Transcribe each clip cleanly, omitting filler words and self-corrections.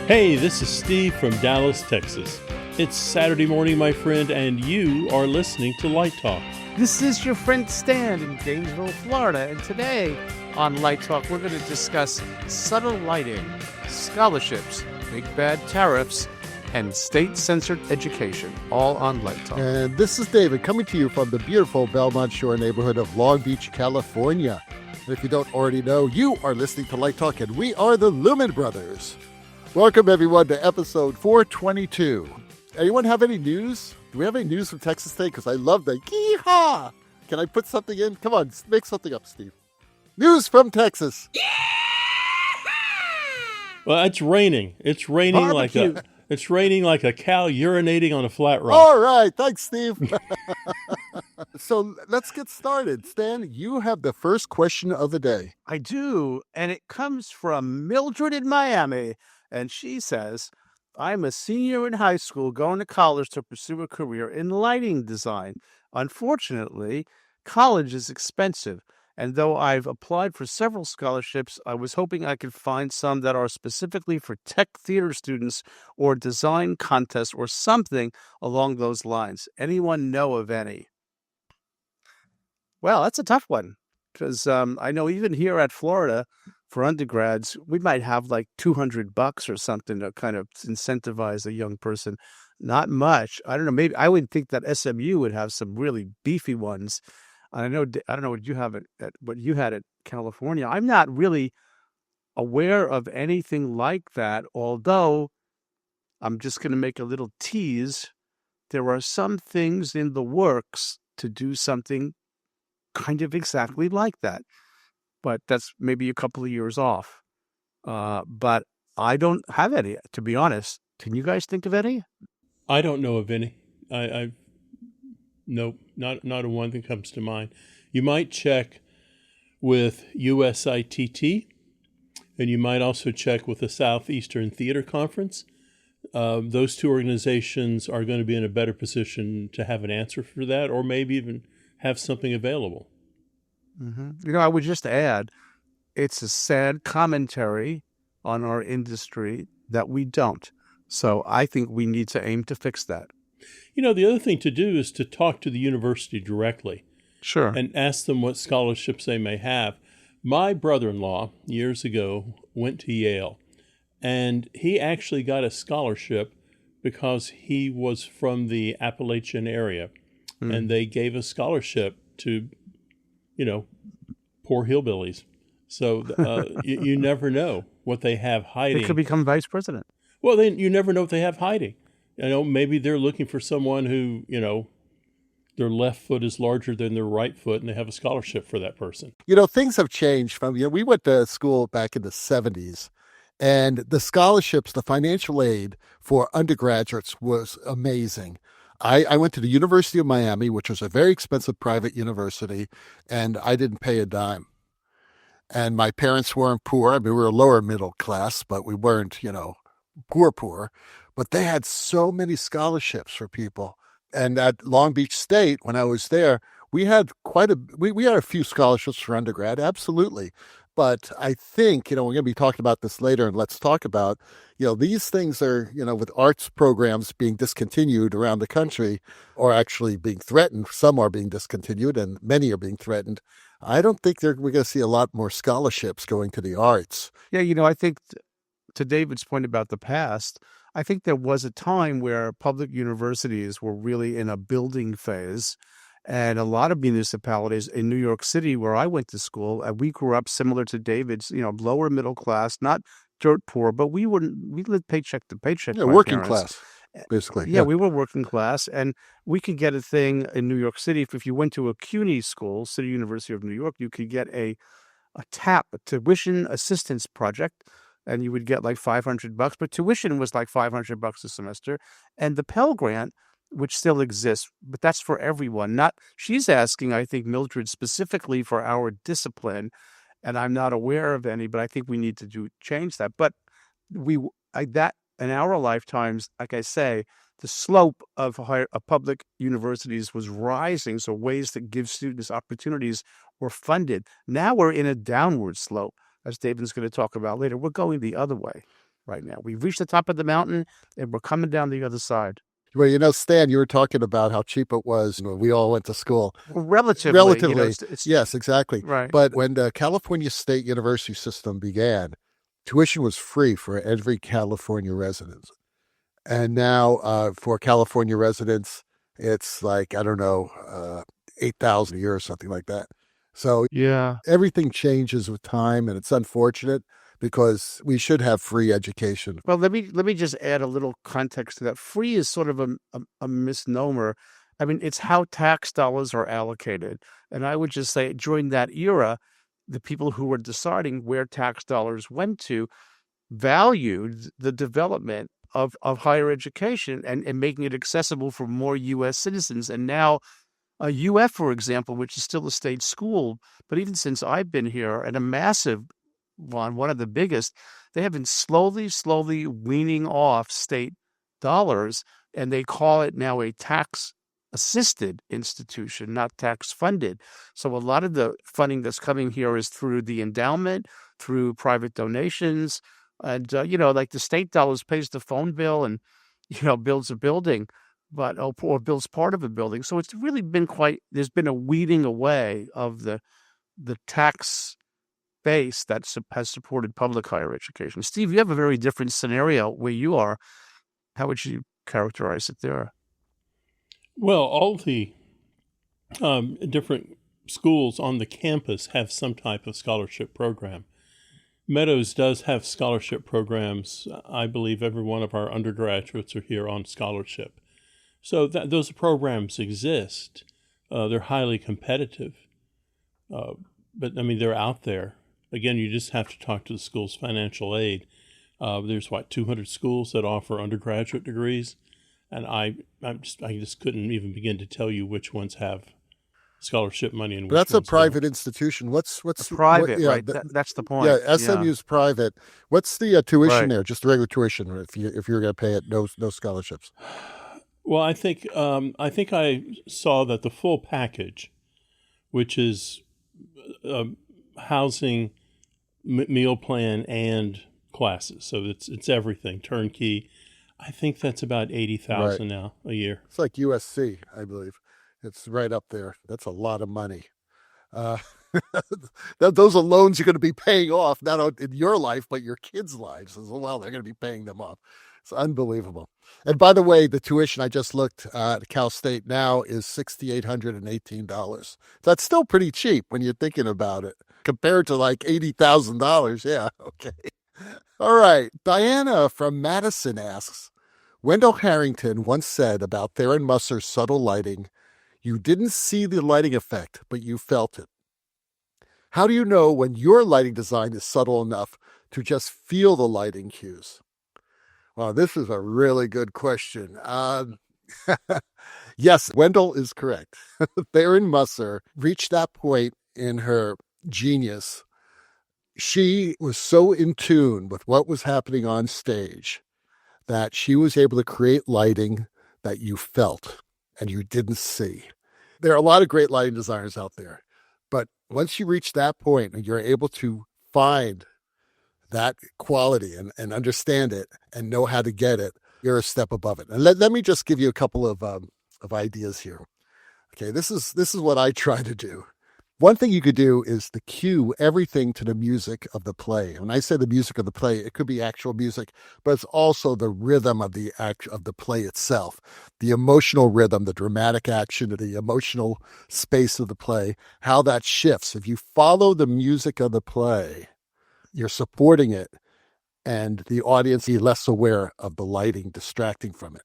Hey, this is Steve from Dallas, Texas. It's Saturday morning, my friend, and you are listening to Light Talk. This is your friend Stan in Gainesville, Florida, and today on Light Talk, we're going to discuss subtle lighting, scholarships, big bad tariffs, and state-censored education, all on Light Talk. And this is David coming to you from the beautiful Belmont Shore neighborhood of Long Beach, California. And if you don't already know, you are listening to Light Talk, and we are the Lumen Brothers. Welcome, everyone, to episode 422. Anyone have any news? Do we have any news from Texas today? Because I love the yee-haw. Can I put something in? Come on, make something up, Steve. News from Texas. Well, it's raining. It's raining Barbecue. It's raining like a cow urinating on a flat rock. All right. Thanks, Steve. So let's get started. Stan, you have the first question of the day. I do, and it comes from Mildred in Miami, and she says, I'm a senior in high school going to college to pursue a career in lighting design. Unfortunately, college is expensive, and though I've applied for several scholarships, I was hoping I could find some that are specifically for tech theater students or design contests or something along those lines. Anyone know of any? Well, that's a tough one, because I know even here at Florida, for undergrads, we might have like $200 or something to kind of incentivize a young person. Not much. I don't know. Maybe I would think that SMU would have some really beefy ones. I don't know what you have what you had at California. I'm not really aware of anything like that, although I'm just going to make a little tease. There are some things in the works to do something kind of exactly like that. But that's maybe a couple of years off. But I don't have any, to be honest. Can you guys think of any? I don't know of any. Nope, not a one that comes to mind. You might check with USITT, and you might also check with the Southeastern Theater Conference. Those two organizations are going to be in a better position to have an answer for that, or maybe even have something available. Mm-hmm. You know, I would just add, it's a sad commentary on our industry that we don't. So I think we need to aim to fix that. You know, the other thing to do is to talk to the university directly. Sure. And ask them what scholarships they may have. My brother-in-law, years ago, went to Yale, and he actually got a scholarship because he was from the Appalachian area, and they gave a scholarship to, poor hillbillies. So you never know what they have hiding. They could become vice president. Well, then you never know what they have hiding. Maybe they're looking for someone who, their left foot is larger than their right foot, and they have a scholarship for that person. Things have changed from, we went to school back in the 70s, and the scholarships, the financial aid for undergraduates was amazing. I went to the University of Miami, which was a very expensive private university, and I didn't pay a dime. And my parents weren't poor. I mean, we were lower middle class, but we weren't, poor. But they had so many scholarships for people. And at Long Beach State, when I was there, we had we had a few scholarships for undergrad, absolutely. But I think, we're going to be talking about this later, and let's talk about, these things are, with arts programs being discontinued around the country, or actually being threatened. Some are being discontinued, and many are being threatened. I don't think we're going to see a lot more scholarships going to the arts. Yeah, I think to David's point about the past, I think there was a time where public universities were really in a building phase. And a lot of municipalities in New York City, where I went to school, and we grew up similar to David's, lower middle class, not dirt poor, but we lived paycheck to paycheck. Yeah, working class, basically. Yeah, we were working class, and we could get a thing in New York City. If you went to a CUNY school, City University of New York, you could get a tuition assistance project, and you would get like $500, but tuition was like $500 a semester. And the Pell Grant, which still exists, but that's for everyone. She's asking, I think, Mildred, specifically for our discipline, and I'm not aware of any, but I think we need to change that. But that in our lifetimes, like I say, the slope of public universities was rising, so ways to give students opportunities were funded. Now we're in a downward slope, as David's going to talk about later. We're going the other way. right now. We've reached the top of the mountain, and we're coming down the other side. Well, Stan, you were talking about how cheap it was when we all went to school. Relatively. Yes, exactly. Right. But when the California State University system began, tuition was free for every California resident. And now for California residents, it's like, I don't know, $8,000 a year or something like that. So yeah, everything changes with time, and it's unfortunate because we should have free education. Well, let me just add a little context to that. Free is sort of a misnomer. I mean, it's how tax dollars are allocated. And I would just say during that era, the people who were deciding where tax dollars went to valued the development of higher education and making it accessible for more U.S. citizens. And now UF, for example, which is still a state school, but even since I've been here, and a massive one of the biggest, they have been slowly weaning off state dollars, and they call it now a tax-assisted institution, not tax-funded. So a lot of the funding that's coming here is through the endowment, through private donations, and like the state dollars pays the phone bill and builds a building, or builds part of a building. So it's really been there's been a weeding away of the tax base that has supported public higher education. Steve, you have a very different scenario where you are. How would you characterize it there? Well, all the different schools on the campus have some type of scholarship program. Meadows does have scholarship programs. I believe every one of our undergraduates are here on scholarship. So those programs exist. They're highly competitive. But, I mean, they're out there. Again, you just have to talk to the school's financial aid. There's 200 schools that offer undergraduate degrees, and I just couldn't even begin to tell you which ones have scholarship money and which That's ones a private don't. institution. What's Private, right? That's the point. Yeah, SMU's private. What's the tuition Right. there? Just the regular tuition, if you're going to pay it, no scholarships. Well, I think I saw that the full package, which is housing, meal plan, and classes, so it's everything turnkey. I think that's about $80,000 now a year. It's like USC, I believe. It's right up there. That's a lot of money. Those are loans you're going to be paying off, not in your life, but your kids' lives as well. They're going to be paying them off. It's unbelievable. And by the way, the tuition I just looked at Cal State now is $6,818. That's still pretty cheap when you're thinking about it, compared to like $80,000. Yeah, okay. All right. Diana from Madison asks, Wendell Harrington once said about Tharon Musser's subtle lighting, "You didn't see the lighting effect, but you felt it." How do you know when your lighting design is subtle enough to just feel the lighting cues? Well, this is a really good question. Yes, Wendell is correct. Tharon Musser reached that point in her genius. She was so in tune with what was happening on stage that she was able to create lighting that you felt and you didn't see. There are a lot of great lighting designers out there, but once you reach that point and you're able to find that quality and understand it and know how to get it, you're a step above it. And let me just give you a couple of ideas here. Okay, this is what I try to do. One thing you could do is to cue everything to the music of the play. When I say the music of the play, it could be actual music, but it's also the rhythm of the play itself, the emotional rhythm, the dramatic action, the emotional space of the play, how that shifts. If you follow the music of the play, you're supporting it, and the audience is less aware of the lighting distracting from it.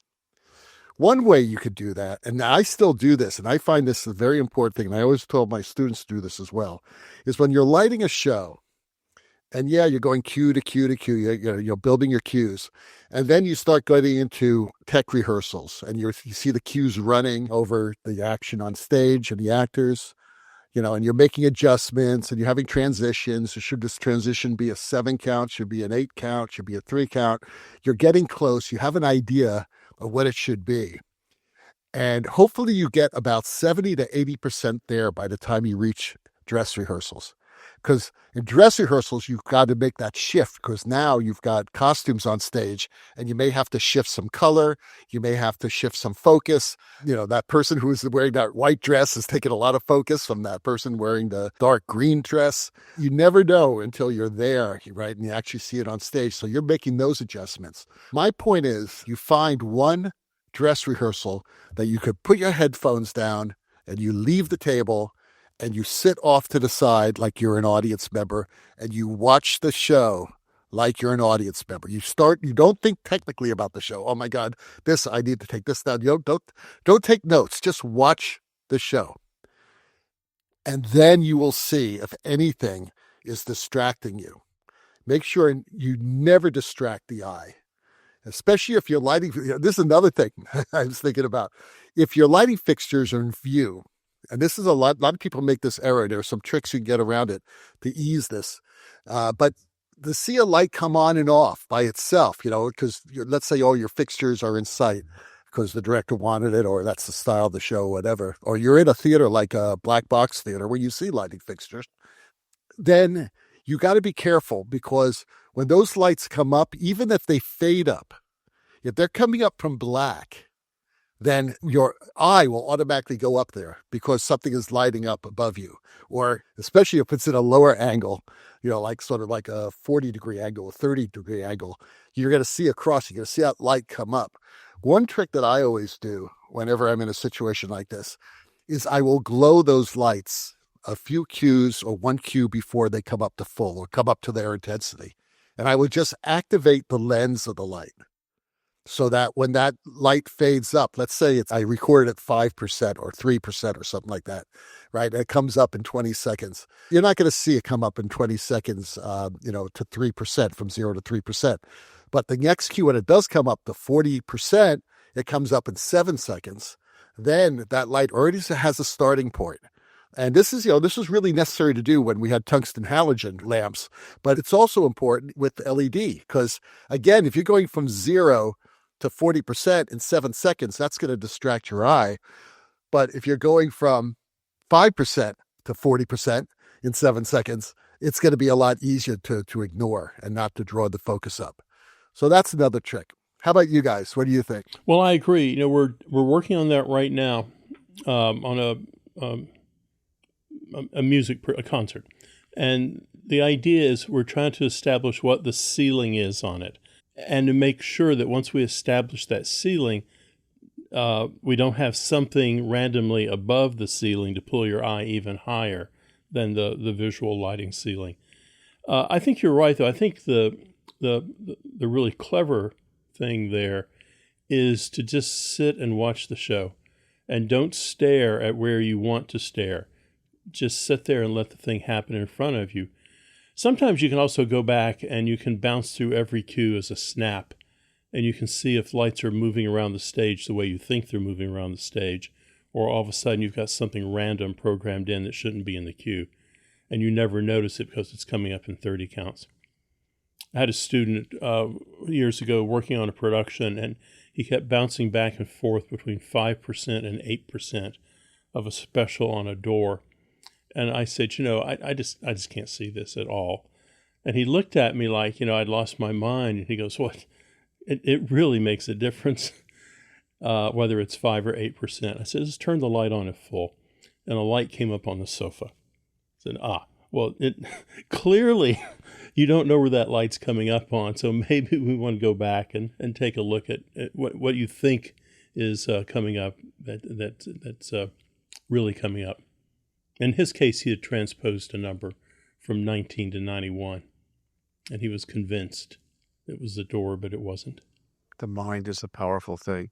One way you could do that, and I still do this, and I find this a very important thing, and I always told my students to do this as well, is when you're lighting a show, and yeah, you're going cue to cue to cue, you're building your cues, and then you start getting into tech rehearsals, and you see the cues running over the action on stage and the actors, and you're making adjustments, and you're having transitions. Should this transition be a 7 count? Should be an 8 count? Should be a 3 count? You're getting close. You have an idea of what it should be. And hopefully you get about 70 to 80% there by the time you reach dress rehearsals. Because in dress rehearsals, you've got to make that shift because now you've got costumes on stage and you may have to shift some color. You may have to shift some focus. That person who's wearing that white dress is taking a lot of focus from that person wearing the dark green dress. You never know until you're there, right? And you actually see it on stage. So you're making those adjustments. My point is you find one dress rehearsal that you could put your headphones down and you leave the table and you sit off to the side like you're an audience member and you watch the show like you're an audience member. You don't think technically about the show. Oh my God, I need to take this down. Don't take notes. Just watch the show. And then you will see if anything is distracting you. Make sure you never distract the eye, especially if you're lighting. This is another thing I was thinking about. If your lighting fixtures are in view, and this is a lot of people make this error. There are some tricks you can get around it to ease this. But to see a light come on and off by itself, because let's say all your fixtures are in sight because the director wanted it, or that's the style of the show, whatever. Or you're in a theater like a black box theater where you see lighting fixtures. Then you got to be careful because when those lights come up, even if they fade up, if they're coming up from black, then your eye will automatically go up there because something is lighting up above you. Or especially if it's in a lower angle, like sort of like a 40-degree angle, a 30-degree angle, you're going to see across, you're going to see that light come up. One trick that I always do whenever I'm in a situation like this is I will glow those lights a few cues or one cue before they come up to full or come up to their intensity. And I would just activate the lens of the light. So that when that light fades up, let's say I recorded at 5% or 3% or something like that, right? And it comes up in 20 seconds. You're not going to see it come up in 20 seconds, to 3%, from 0 to 3%. But the next cue, when it does come up to 40%, it comes up in 7 seconds. Then that light already has a starting point. And this is really necessary to do when we had tungsten halogen lamps, but it's also important with LED because, again, if you're going from 0 to 40% in 7 seconds, that's going to distract your eye. But if you're going from 5% to 40% in 7 seconds, it's going to be a lot easier to ignore and not to draw the focus up. So that's another trick. How about you guys? What do you think? Well, I agree. We're working on that right now on a concert. And the idea is we're trying to establish what the ceiling is on it and to make sure that once we establish that ceiling, we don't have something randomly above the ceiling to pull your eye even higher than the visual lighting ceiling. I think you're right, though. I think the really clever thing there is to just sit and watch the show and don't stare at where you want to stare. Just sit there and let the thing happen in front of you. Sometimes you can also go back and you can bounce through every cue as a snap, and you can see if lights are moving around the stage the way you think they're moving around the stage, or all of a sudden you've got something random programmed in that shouldn't be in the cue, and you never notice it because it's coming up in 30 counts. I had a student years ago working on a production, and he kept bouncing back and forth between 5% and 8% of a special on a door. And I said, I just can't see this at all. And he looked at me like, I'd lost my mind. And he goes, what? It really makes a difference whether it's 5 or 8%. I said, just turn the light on at full. And a light came up on the sofa. I said, well, clearly you don't know where that light's coming up on. So maybe we want to go back and take a look at what you think is coming up that's really coming up. In his case, he had transposed a number from 19 to 91, and he was convinced it was the door, but it wasn't. The mind is a powerful thing.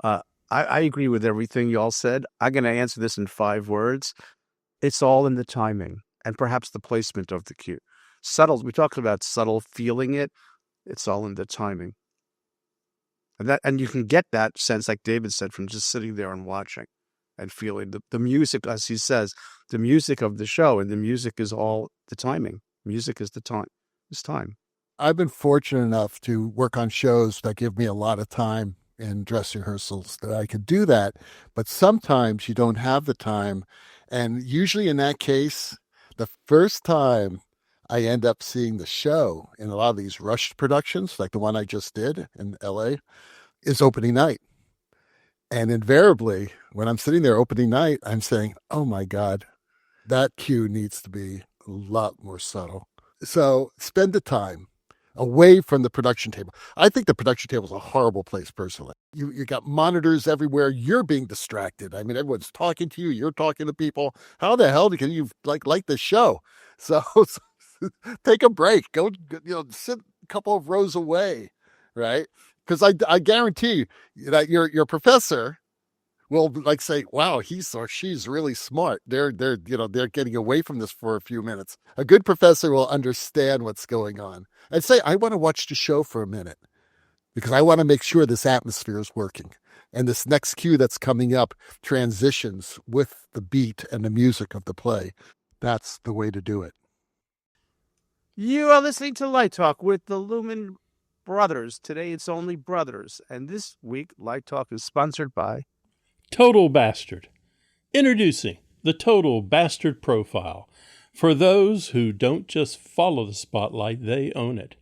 I agree with everything you all said. I'm going to answer this in 5 words. It's all in the timing and perhaps the placement of the cue. Subtle, we talked about subtle, feeling it. It's all in the timing. And you can get that sense, like David said, from just sitting there and watching and feeling the music, as he says, the music of the show, and the music is all the timing. Music is the time. It's time. I've been fortunate enough to work on shows that give me a lot of time in dress rehearsals that I could do that, but sometimes you don't have the time. And usually in that case, the first time I end up seeing the show in a lot of these rushed productions, like the one I just did in LA, is opening night. And invariably, when I'm sitting there opening night, I'm saying, oh my God, that cue needs to be a lot more subtle. So spend the time away from the production table. I think the production table is a horrible place personally. You got monitors everywhere. You're being distracted. I mean, everyone's talking to you. You're talking to people. How the hell can you like the show? So take a break. Go, sit a couple of rows away, right? Because I guarantee you that your professor will like say, "Wow, he's or she's really smart. They're getting away from this for a few minutes." A good professor will understand what's going on and say, "I want to watch the show for a minute because I want to make sure this atmosphere is working and this next cue that's coming up transitions with the beat and the music of the play." That's the way to do it. You are listening to Light Talk with the Lumen Brothers. Today it's only brothers. And this week, Light Talk is sponsored by Total Bastard. Introducing the Total Bastard Profile. For those who don't just follow the spotlight, they own it.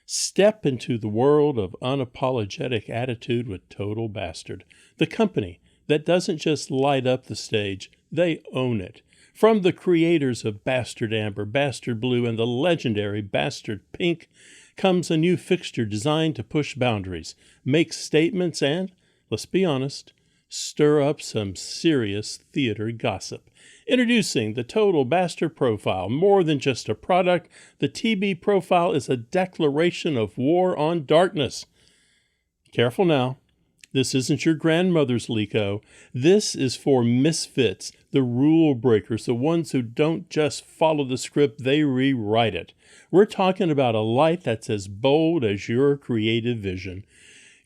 Step into the world of unapologetic attitude with Total Bastard, the company that doesn't just light up the stage, they own it. From the creators of Bastard Amber, Bastard Blue, and the legendary Bastard Pink comes a new fixture designed to push boundaries, make statements, and, let's be honest, stir up some serious theater gossip. Introducing the Total Bastard Profile. More than just a product, the TB Profile is a declaration of war on darkness. Careful now. This isn't your grandmother's Lico. This is for misfits, the rule breakers, the ones who don't just follow the script, they rewrite it. We're talking about a light that's as bold as your creative vision.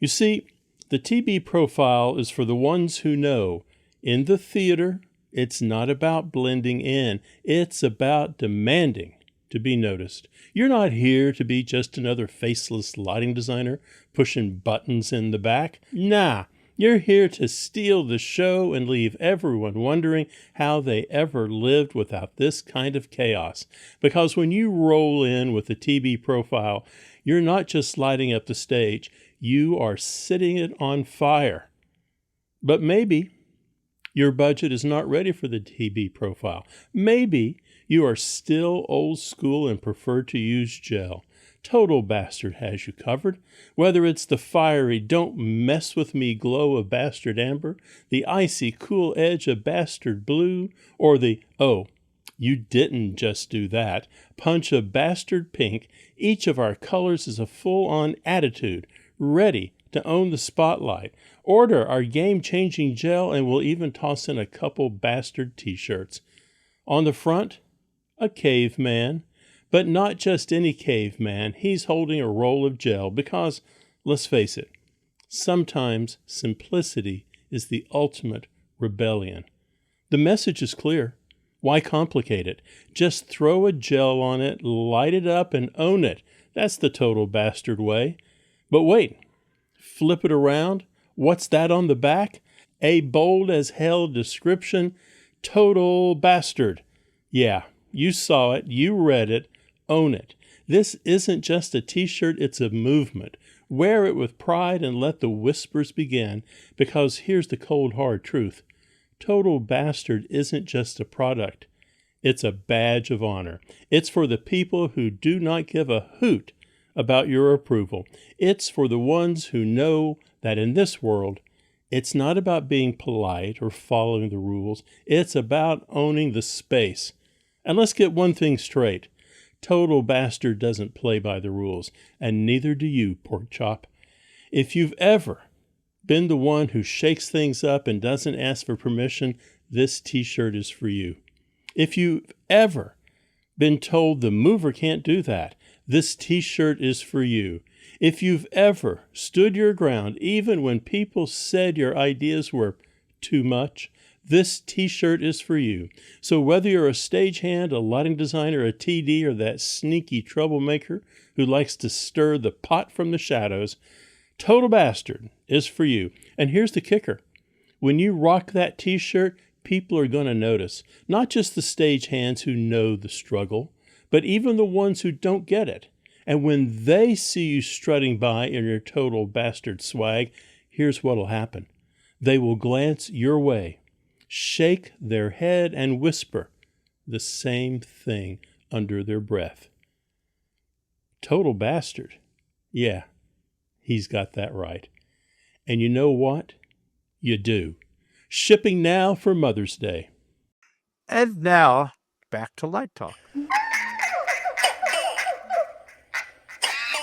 You see, the TB Profile is for the ones who know, in the theater, it's not about blending in. It's about demanding to be noticed. You're not here to be just another faceless lighting designer pushing buttons in the back. Nah, you're here to steal the show and leave everyone wondering how they ever lived without this kind of chaos. Because when you roll in with the TB Profile, you're not just lighting up the stage, you are setting it on fire. But maybe your budget is not ready for the TB Profile. Maybe you are still old school and prefer to use gel. Total Bastard has you covered. Whether it's the fiery don't mess with me glow of Bastard Amber, the icy cool edge of Bastard Blue, or the, oh, you didn't just do that, punch of Bastard Pink, each of our colors is a full-on attitude, ready to own the spotlight. Order our game-changing gel and we'll even toss in a couple Bastard t-shirts. On the front, a caveman. But not just any caveman. He's holding a roll of gel because, let's face it, sometimes simplicity is the ultimate rebellion. The message is clear. Why complicate it? Just throw a gel on it, light it up, and own it. That's the Total Bastard way. But wait, flip it around. What's that on the back? A bold as hell description. Total Bastard. Yeah, you saw it. You read it. Own it. This isn't just a t-shirt, it's a movement. Wear it with pride and let the whispers begin, because here's the cold hard truth. Total Bastard isn't just a product. It's a badge of honor. It's for the people who do not give a hoot about your approval. It's for the ones who know that in this world, it's not about being polite or following the rules. It's about owning the space. And let's get one thing straight. Total Bastard doesn't play by the rules, and neither do you, pork chop. If you've ever been the one who shakes things up and doesn't ask for permission, this t-shirt is for you. If you've ever been told the mover can't do that, this t-shirt is for you. If you've ever stood your ground, even when people said your ideas were too much, this t-shirt is for you. So whether you're a stagehand, a lighting designer, a TD, or that sneaky troublemaker who likes to stir the pot from the shadows, Total Bastard is for you. And here's the kicker. When you rock that t-shirt, people are going to notice, not just the stagehands who know the struggle, but even the ones who don't get it. And when they see you strutting by in your total bastard swag, here's what'll happen. They will glance your way, shake their head, and whisper the same thing under their breath. Total bastard. Yeah, he's got that right. And you know what? You do. Shipping now for Mother's Day. And now, back to Light Talk.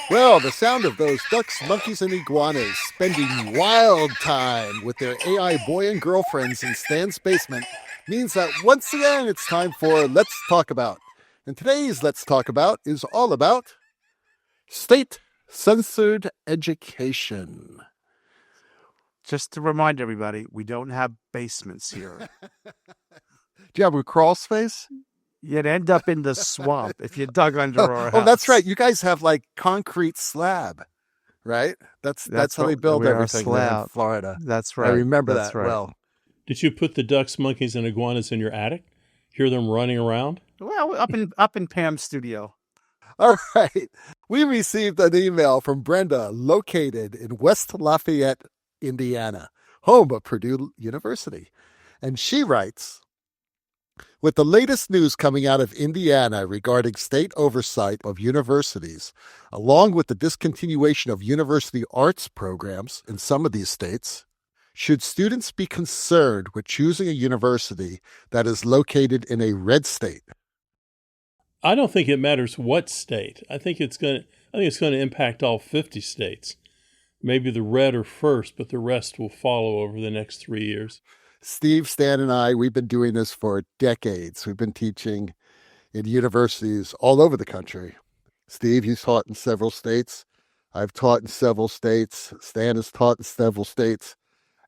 Well, the sound of those ducks, monkeys, and iguanas spending wild time with their AI boy and girlfriends in Stan's basement means that once again it's time for Let's Talk About. And today's Let's Talk About is all about state-censored education. Just to remind everybody, we don't have basements here. Do you have a crawl space? You'd end up in the swamp if you dug under our house. Oh, that's right. You guys have like concrete slab, right? That's how they build everything in Florida. That's right. I remember that's that right. well. Did you put the ducks, monkeys, and iguanas in your attic? Hear them running around? Well, up in Pam's studio. All right. We received an email from Brenda, located in West Lafayette, Indiana, home of Purdue University. And she writes, with the latest news coming out of Indiana regarding state oversight of universities, along with the discontinuation of university arts programs in some of these states, should students be concerned with choosing a university that is located in a red state? I don't think it matters what state. I think it's going to impact all 50 states. Maybe the red are first, but the rest will follow over the next 3 years. Steve, Stan, and I, we've been doing this for decades. We've been teaching in universities all over the country. Steve, you've taught in several states. I've taught in several states. Stan has taught in several states.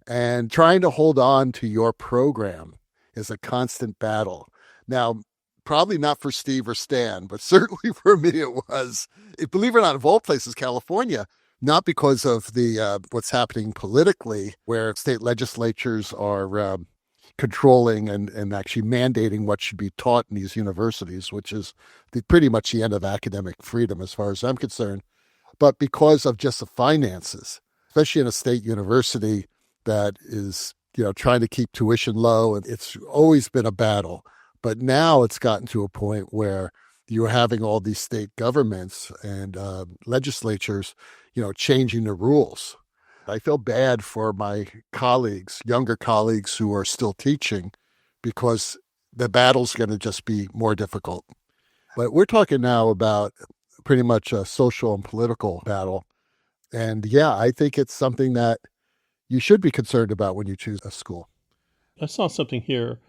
And trying to hold on to your program is a constant battle. Now, probably not for Steve or Stan, but certainly for me it was. Believe it or not, of all places, California, not because of the what's happening politically, where state legislatures are controlling and actually mandating what should be taught in these universities, which is pretty much the end of academic freedom as far as I'm concerned, but because of just the finances, especially in a state university that is, trying to keep tuition low. And it's always been a battle. But now it's gotten to a point where you're having all these state governments and legislatures, changing the rules. I feel bad for my colleagues, younger colleagues who are still teaching, because the battle's going to just be more difficult. But we're talking now about pretty much a social and political battle. And yeah, I think it's something that you should be concerned about when you choose a school. I saw something here.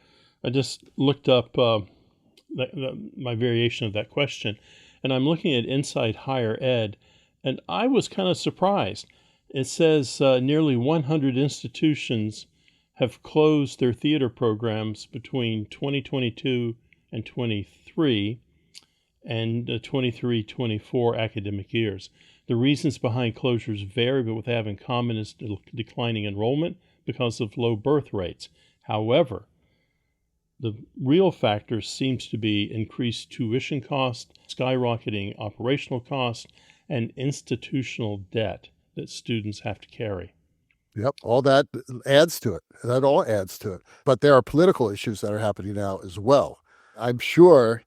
I just looked up my variation of that question, and I'm looking at Inside Higher Ed, and I was kind of surprised. It says nearly 100 institutions have closed their theater programs between 2022 and 23 and 23-24 academic years. The reasons behind closures vary, but what they have in common is declining enrollment because of low birth rates. However, the real factor seems to be increased tuition costs, skyrocketing operational costs, and institutional debt that students have to carry. Yep, all that adds to it. That all adds to it. But there are political issues that are happening now as well. I'm sure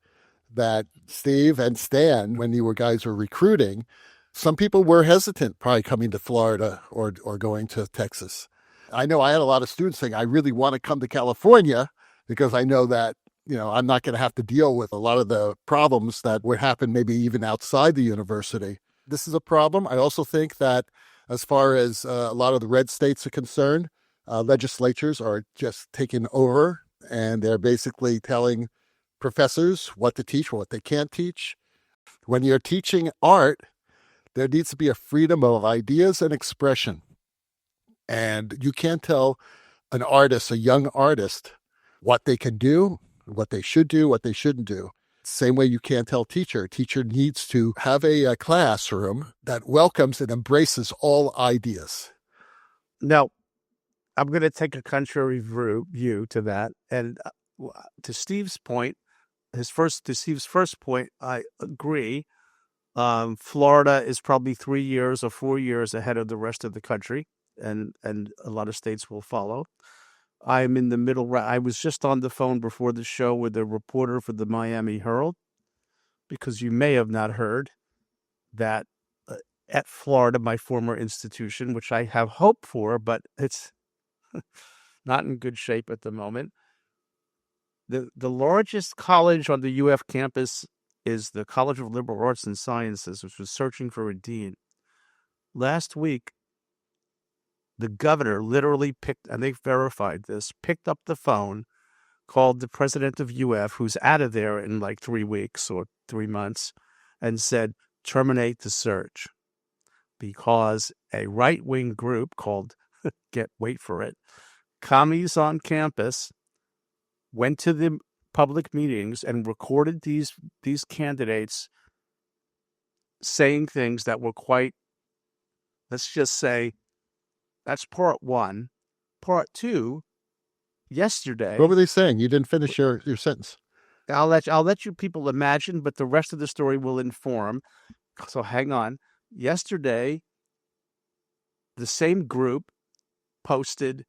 that Steve and Stan, when you guys were recruiting, some people were hesitant probably coming to Florida or going to Texas. I know I had a lot of students saying, I really want to come to California because I know that, I'm not going to have to deal with a lot of the problems that would happen maybe even outside the university. This is a problem. I also think that as far as a lot of the red states are concerned, legislatures are just taking over, and they're basically telling professors what to teach, what they can't teach. When you're teaching art, there needs to be a freedom of ideas and expression. And you can't tell an artist, a young artist, what they can do, what they should do, what they shouldn't do. Same way you can't tell teacher. A teacher needs to have a classroom that welcomes and embraces all ideas. Now, I'm going to take a contrary view to that. And to Steve's point, to Steve's first point, I agree. Florida is probably 3 years or 4 years ahead of the rest of the country, and a lot of states will follow. I'm in the middle. I was just on the phone before the show with a reporter for the Miami Herald, because you may have not heard that at Florida, my former institution, which I have hope for, but it's not in good shape at the moment. The largest college on the UF campus is the College of Liberal Arts and Sciences, which was searching for a dean. Last week, the governor literally and they verified this, picked up the phone, called the president of UF, who's out of there in like 3 weeks or 3 months, and said, terminate the search. Because a right-wing group called, wait for it, Commies on Campus, went to the public meetings and recorded these candidates saying things that were quite, let's just say, that's part one. Part two, yesterday. What were they saying? You didn't finish your sentence. I'll let you people imagine, but the rest of the story will inform. So hang on. Yesterday, the same group posted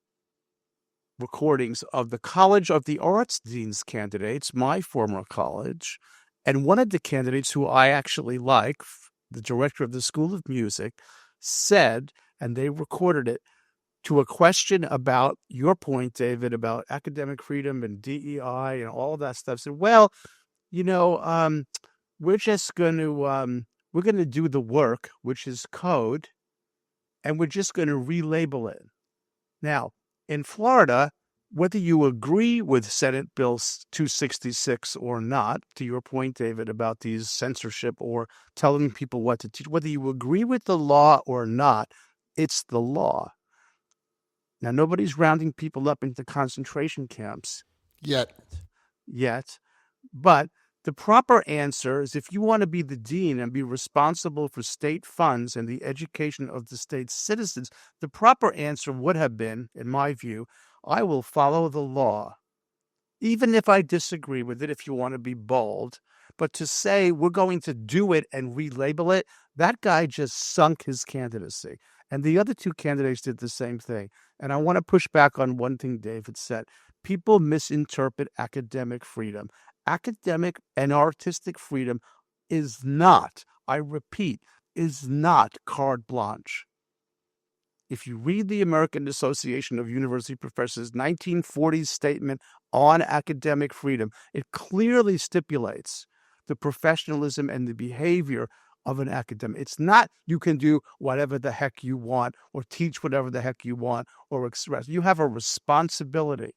recordings of the College of the Arts Dean's candidates, my former college, and one of the candidates who I actually like, the director of the School of Music, said, and they recorded it, to a question about your point, David, about academic freedom and DEI and all of that stuff, said, well, we're just going to do the work, which is code, and we're just going to relabel it. Now, in Florida, whether you agree with Senate Bill 266 or not, to your point, David, about these censorship or telling people what to teach, whether you agree with the law or not, it's the law. Now, nobody's rounding people up into concentration camps. Yet. But the proper answer is, if you want to be the dean and be responsible for state funds and the education of the state's citizens, the proper answer would have been, in my view, I will follow the law, even if I disagree with it, if you want to be bold. But to say we're going to do it and relabel it, that guy just sunk his candidacy. And the other two candidates did the same thing. And I want to push back on one thing David said. People misinterpret academic freedom. Academic and artistic freedom is not, I repeat, is not carte blanche. If you read the American Association of University Professors' 1940s statement on academic freedom, it clearly stipulates the professionalism and the behavior of an academic. It's not you can do whatever the heck you want or teach whatever the heck you want or express. You have a responsibility.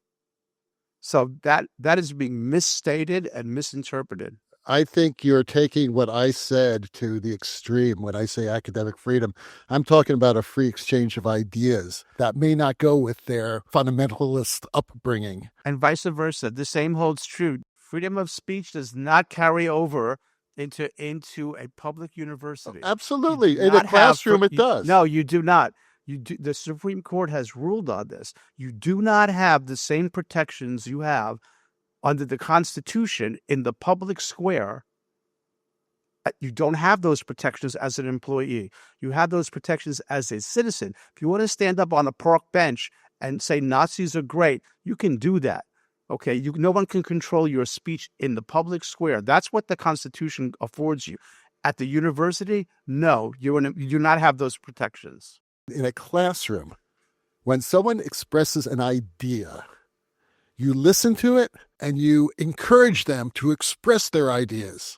So that is being misstated and misinterpreted. I think you're taking what I said to the extreme when I say academic freedom. I'm talking about a free exchange of ideas that may not go with their fundamentalist upbringing. And vice versa. The same holds true. Freedom of speech does not carry over into a public university. Absolutely. In a classroom, it does. No, you do not. The Supreme Court has ruled on this. You do not have the same protections you have under the Constitution in the public square. You don't have those protections as an employee. You have those protections as a citizen. If you want to stand up on a park bench and say Nazis are great, you can do that. Okay, no one can control your speech in the public square. That's what the Constitution affords you. At the university, no, you do not have those protections. In a classroom, when someone expresses an idea, you listen to it and you encourage them to express their ideas,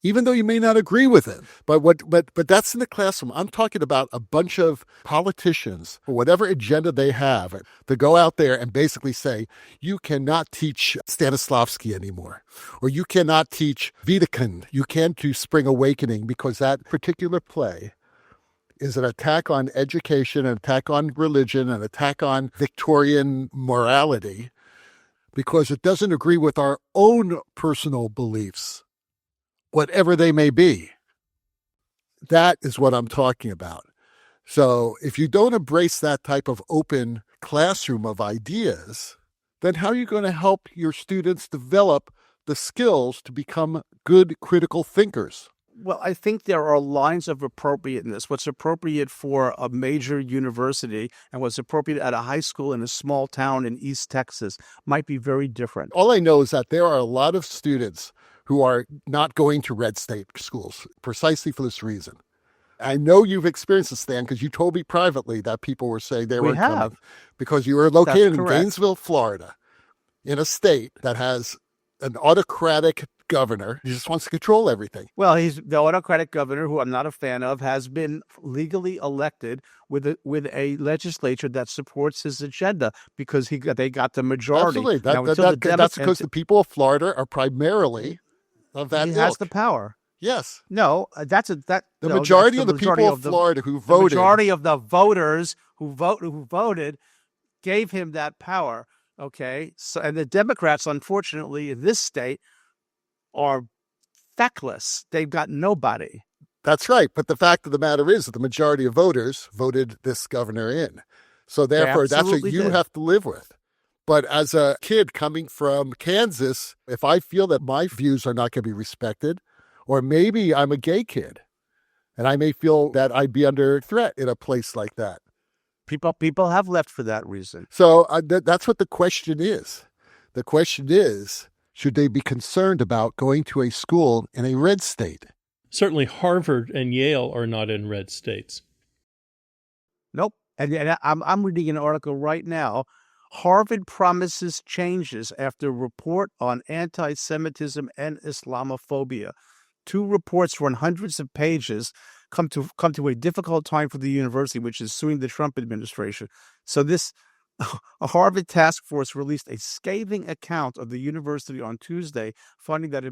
even though you may not agree with it. But that's in the classroom. I'm talking about a bunch of politicians or whatever agenda they have to go out there and basically say, you cannot teach Stanislavski anymore, or you cannot teach Wiedekind. You can't do Spring Awakening because that particular play is an attack on education, an attack on religion, an attack on Victorian morality, because it doesn't agree with our own personal beliefs, whatever they may be. That is what I'm talking about. So if you don't embrace that type of open classroom of ideas, then how are you going to help your students develop the skills to become good critical thinkers? Well, I think there are lines of appropriateness. What's appropriate for a major university and what's appropriate at a high school in a small town in East Texas might be very different. All I know is that there are a lot of students who are not going to red state schools precisely for this reason. I know you've experienced this, Stan, because you told me privately that people were saying they weren't coming because you were located in Gainesville, Florida, in a state that has an autocratic governor. He just wants to control everything. Well, he's the autocratic governor, who I'm not a fan of, has been legally elected with a legislature that supports his agenda because they got the majority. Absolutely. That's because the people of Florida are primarily of that ilk. He has the power. Yes. No, the majority of the people of Florida who voted. The majority of the voters who voted gave him that power. Okay. So, and the Democrats, unfortunately, in this state are feckless. They've got nobody. That's right. But the fact of the matter is that the majority of voters voted this governor in. So therefore, that's what you have to live with. But as a kid coming from Kansas, if I feel that my views are not going to be respected, or maybe I'm a gay kid and I may feel that I'd be under threat in a place like that. People have left for that reason. So that's what the question is. The question is, should they be concerned about going to a school in a red state? Certainly Harvard and Yale are not in red states. Nope. And I'm reading an article right now. Harvard promises changes after report on anti-Semitism and Islamophobia. 2 reports run hundreds of pages come to a difficult time for the university, which is suing the Trump administration. So a Harvard task force released a scathing account of the university on Tuesday, finding that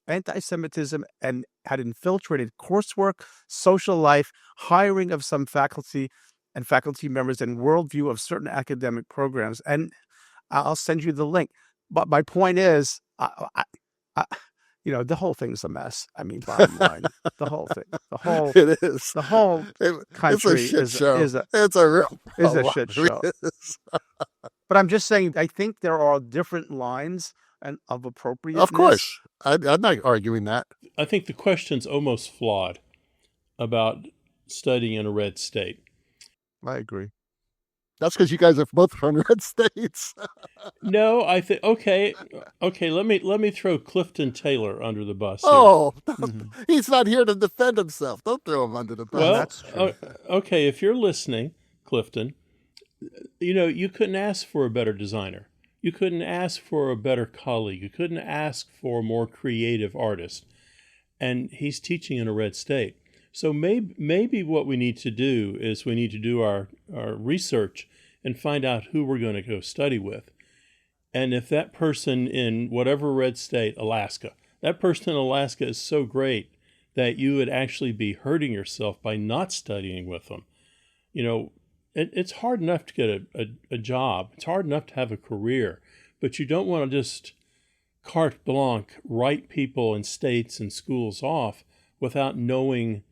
anti-Semitism had infiltrated coursework, social life, hiring of some faculty and faculty members, and worldview of certain academic programs. And I'll send you the link. But my point is, the whole thing's a mess. I mean, bottom line, the whole thing, it is. The whole country it's a shit show. It's a real is a shit show. But I'm just saying, I think there are different lines of appropriateness. Of course, I'm not arguing that. I think the question's almost flawed about studying in a red state. I agree. That's because you guys are both from red states. No, I think okay. Let me throw Clifton Taylor under the bus. He's not here to defend himself. Don't throw him under the bus. Well, that's true. Okay, if you're listening, Clifton, you couldn't ask for a better designer. You couldn't ask for a better colleague. You couldn't ask for a more creative artist. And he's teaching in a red state. So maybe what we need to do is we need to do our research and find out who we're going to go study with. And if that person in whatever red state, Alaska, that person in Alaska is so great that you would actually be hurting yourself by not studying with them. It's hard enough to get a job. It's hard enough to have a career, but you don't want to just carte blanche write people and states and schools off without knowing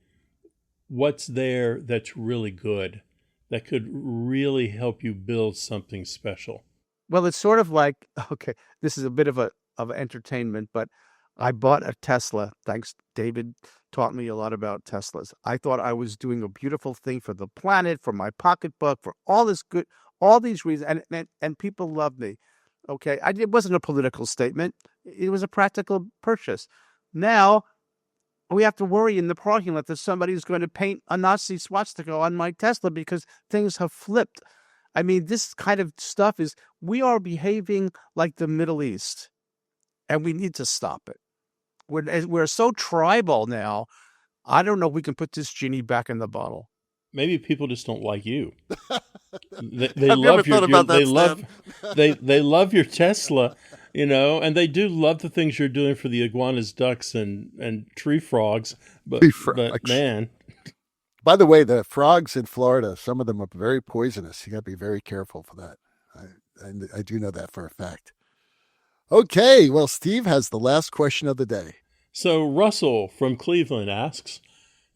what's there that's really good, that could really help you build something special. Well, it's sort of like, okay, this is a bit of entertainment, but I bought a Tesla. Thanks, David taught me a lot about Teslas. I thought I was doing a beautiful thing for the planet, for my pocketbook, for all these reasons, and people love me. Okay, it wasn't a political statement. It was a practical purchase. Now we have to worry in the parking lot that somebody is going to paint a Nazi swastika on my Tesla because things have flipped. I mean, this kind of stuff we are behaving like the Middle East, and we need to stop it. We're so tribal now. I don't know if we can put this genie back in the bottle. Maybe people just don't like you. They love they love your Tesla, and they do love the things you're doing for the iguanas, ducks, and tree frogs. But man. By the way, the frogs in Florida, some of them are very poisonous. You got to be very careful for that. I do know that for a fact. Okay, well, Steve has the last question of the day. So Russell from Cleveland asks,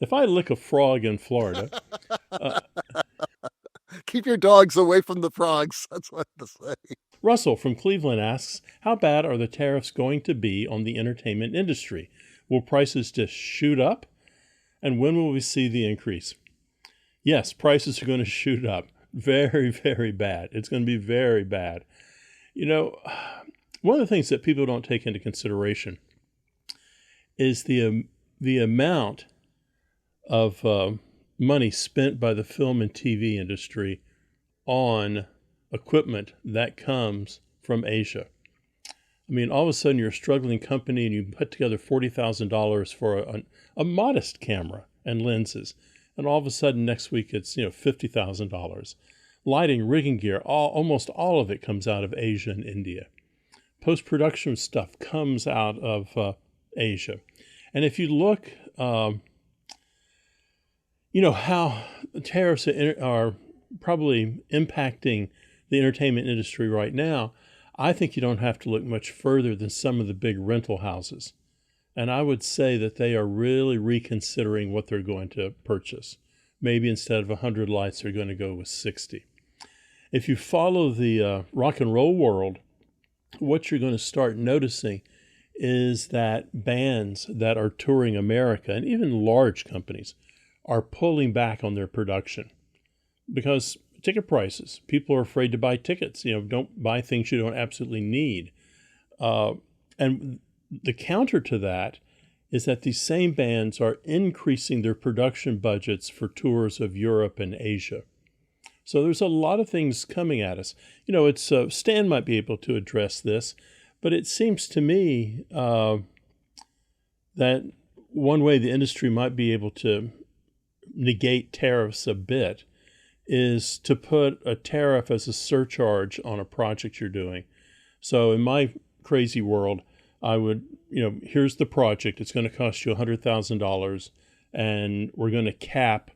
if I lick a frog in Florida... Keep your dogs away from the frogs. That's what I have to say. Russell from Cleveland asks, how bad are the tariffs going to be on the entertainment industry? Will prices just shoot up? And when will we see the increase? Yes, prices are going to shoot up. Very, very bad. It's going to be very bad. You know, one of the things that people don't take into consideration is the amount of money spent by the film and TV industry on equipment that comes from Asia. I mean, all of a sudden you're a struggling company and you put together $40,000 for a modest camera and lenses. And all of a sudden next week it's, $50,000. Lighting, rigging gear, almost all of it comes out of Asia and India. Post-production stuff comes out of Asia. And if you look, how tariffs are probably impacting the entertainment industry right now, I think you don't have to look much further than some of the big rental houses. And I would say that they are really reconsidering what they're going to purchase. Maybe instead of 100 lights, they're going to go with 60. If you follow the rock and roll world, what you're going to start noticing is that bands that are touring America, and even large companies, are pulling back on their production because ticket prices. People are afraid to buy tickets. Don't buy things you don't absolutely need. And the counter to that is that these same bands are increasing their production budgets for tours of Europe and Asia. So there's a lot of things coming at us. It's Stan might be able to address this, but it seems to me that one way the industry might be able to negate tariffs a bit is to put a tariff as a surcharge on a project you're doing. So in my crazy world, I would, here's the project. It's going to cost you $100,000, and we're going to cap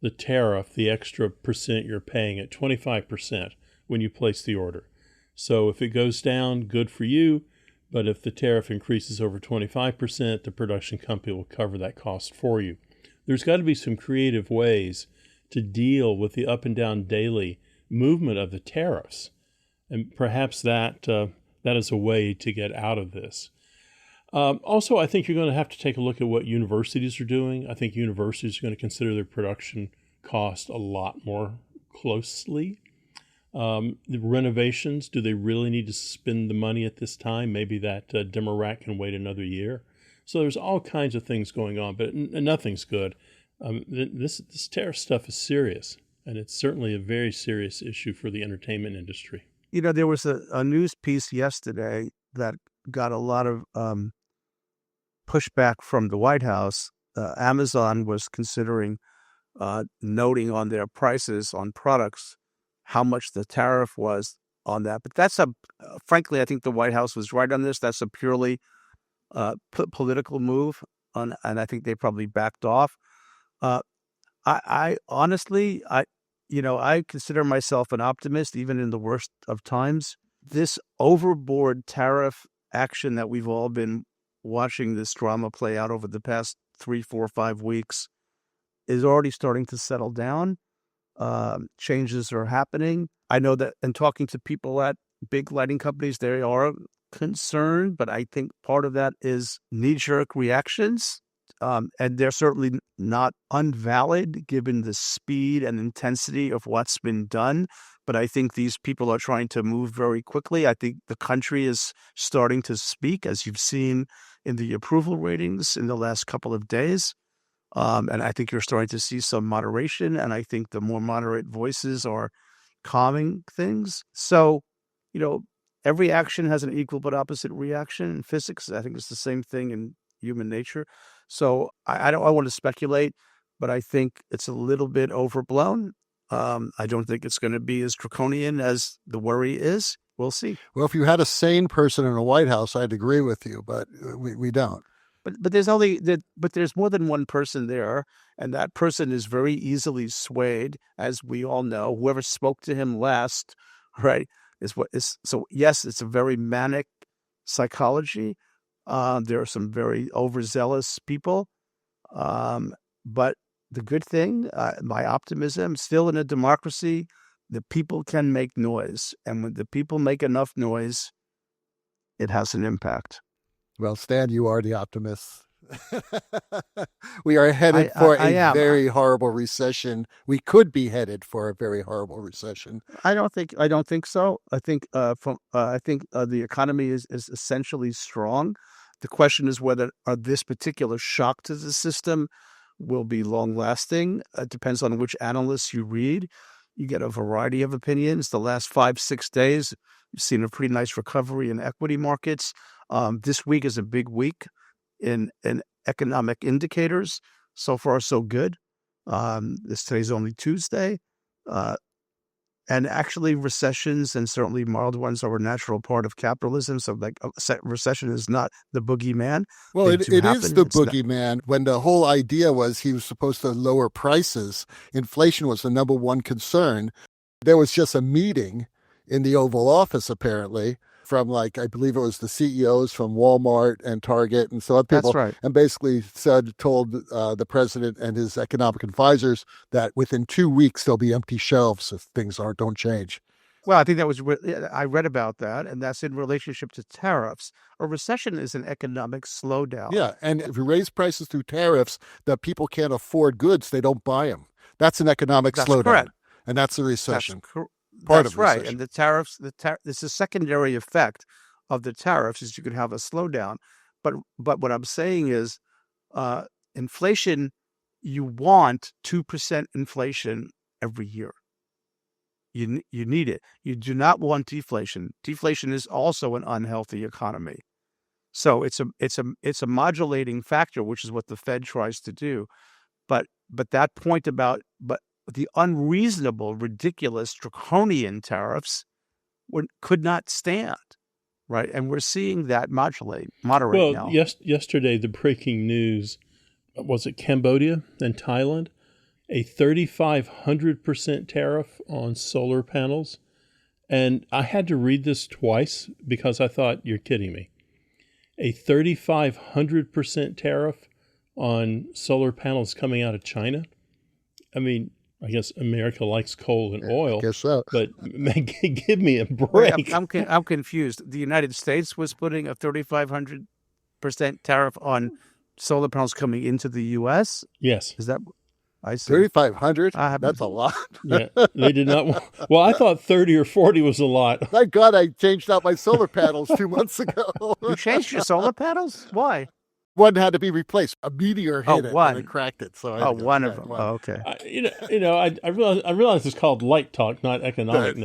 the tariff, the extra percent you're paying, at 25% when you place the order. So if it goes down, good for you. But if the tariff increases over 25%, the production company will cover that cost for you. There's got to be some creative ways to deal with the up and down daily movement of the tariffs. And perhaps that is a way to get out of this. Also, I think you're going to have to take a look at what universities are doing. I think universities are going to consider their production cost a lot more closely. The renovations, do they really need to spend the money at this time? Maybe that dimmer rack can wait another year. So there's all kinds of things going on, but nothing's good. This tariff stuff is serious, and it's certainly a very serious issue for the entertainment industry. There was a news piece yesterday that got a lot of pushback from the White House. Amazon was considering noting on their prices on products how much the tariff was on that. But that's frankly, I think the White House was right on this. That's a purely political move, and I think they probably backed off. I honestly, I consider myself an optimist, even in the worst of times. This overboard tariff action that we've all been watching this drama play out over the past 3, 4, 5 weeks is already starting to settle down. Changes are happening. I know that in talking to people at big lighting companies, they are concerned, but I think part of that is knee-jerk reactions. And they're certainly not unvalid given the speed and intensity of what's been done. But I think these people are trying to move very quickly. I think the country is starting to speak, as you've seen in the approval ratings in the last couple of days. And I think you're starting to see some moderation. And I think the more moderate voices are calming things. So, every action has an equal but opposite reaction in physics. I think it's the same thing in human nature. So I want to speculate, but I think it's a little bit overblown. I don't think it's going to be as draconian as the worry is. We'll see. Well, if you had a sane person in the White House, I'd agree with you, but we don't. But there's more than one person there, and that person is very easily swayed, as we all know. Whoever spoke to him last, right, is what is. So yes, it's a very manic psychology. There are some very overzealous people, but the good thing, my optimism, still in a democracy, the people can make noise. And when the people make enough noise, it has an impact. Well, Stan, you are the optimist. We are headed for a very horrible recession. We could be headed for a very horrible recession. I don't think so. I think the economy is essentially strong. The question is whether this particular shock to the system will be long lasting. It depends on which analysts you read. You get a variety of opinions. The last 5-6 days, you've seen a pretty nice recovery in equity markets. This week is a big week in economic indicators. So far, so good. Today's only Tuesday. And actually, recessions, and certainly mild ones, are a natural part of capitalism. So, like, a recession is not the boogeyman. Well, it is the boogeyman. When the whole idea was he was supposed to lower prices, inflation was the number one concern. There was just a meeting in the Oval Office, apparently, from, like, I believe it was the CEOs from Walmart and Target and so on people. That's right. And basically told the president and his economic advisors that within 2 weeks there'll be empty shelves if things don't change. Well, I think I read about that, and that's in relationship to tariffs. A recession is an economic slowdown. Yeah, and if you raise prices through tariffs, that people can't afford goods, they don't buy them. That's an economic slowdown. Correct. And that's a recession. That's right. And the tariffs, this is a secondary effect of the tariffs is you could have a slowdown. But what I'm saying is inflation, you want 2% inflation every year. You need it. You do not want deflation. Deflation is also an unhealthy economy. So it's a modulating factor, which is what the Fed tries to do. But that point about the unreasonable, ridiculous, draconian tariffs could not stand, right? And we're seeing that moderate now. Well, yesterday, the breaking news, was it Cambodia and Thailand? A 3,500% tariff on solar panels. And I had to read this twice because I thought, you're kidding me. A 3,500% tariff on solar panels coming out of China? I mean, I guess America likes coal and oil. I guess so. But give me a break. I'm confused. The United States was putting a 3,500% tariff on solar panels coming into the U.S.? Yes. Is that... I see. 3,500? That's a lot. Yeah, they did not want... Well, I thought 30 or 40 was a lot. Thank God I changed out my solar panels 2 months ago. You changed your solar panels? Why? One had to be replaced. A meteor hit it and it cracked it. So one of them. Oh, okay. I realize it's called light talk, not economic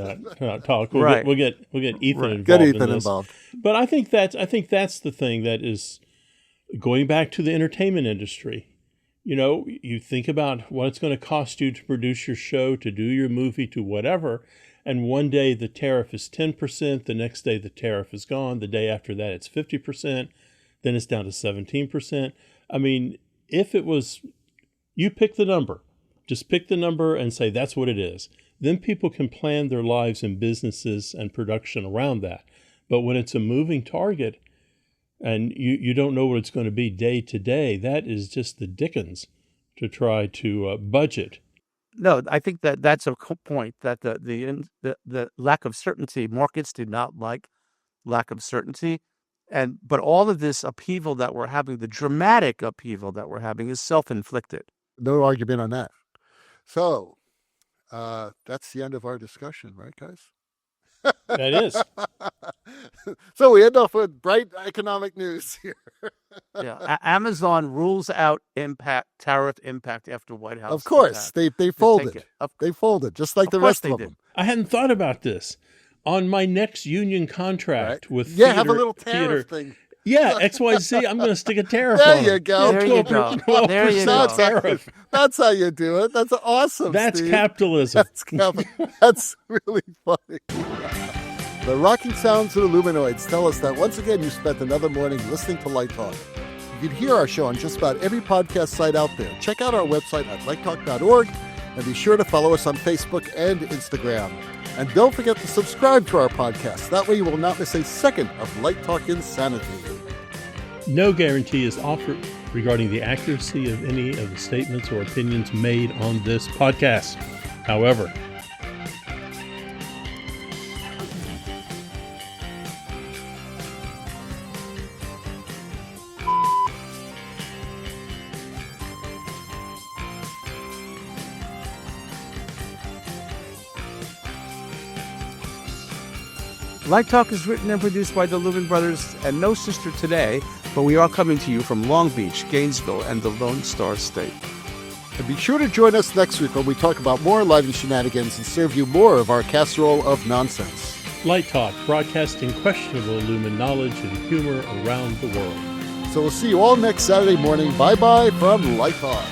talk. We'll get Ethan involved. Get Ethan involved. But I think that's the thing that is going back to the entertainment industry. You know, you think about what it's going to cost you to produce your show, to do your movie, to whatever. And one day the tariff is 10%. The next day the tariff is gone. The day after that it's 50%. Then it's down to 17%. I mean, if it was, you pick the number. Just pick the number and say that's what it is. Then people can plan their lives and businesses and production around that. But when it's a moving target, and you don't know what it's going to be day to day, that is just the dickens to try to budget. No, I think that's a point, that the lack of certainty, markets do not like lack of certainty. But all of this upheaval that we're having, the dramatic upheaval that we're having, is self-inflicted. No argument on that. So that's the end of our discussion, right, guys? That is. So we end off with bright economic news here. Yeah, Amazon rules out tariff impact after White House. Of course, they folded. They folded, just like the rest of them. I hadn't thought about this. On my next union contract with have a little tariff thing. Yeah, XYZ, I'm going to stick a tariff on it. There you go. There you go. Tariff. That's how you do it. That's awesome, That's Steve. Capitalism. That's really funny. The rocking sounds of the Luminoids tell us that once again you spent another morning listening to Light Talk. You can hear our show on just about every podcast site out there. Check out our website at lighttalk.org and be sure to follow us on Facebook and Instagram. And don't forget to subscribe to our podcast. That way you will not miss a second of Light Talk Insanity. No guarantee is offered regarding the accuracy of any of the statements or opinions made on this podcast. However, Light Talk is written and produced by the Lumen Brothers and no sister today, but we are coming to you from Long Beach, Gainesville, and the Lone Star State. And be sure to join us next week when we talk about more Enlightened Shenanigans and serve you more of our casserole of nonsense. Light Talk, broadcasting questionable Lumen knowledge and humor around the world. So we'll see you all next Saturday morning. Bye-bye from Light Talk.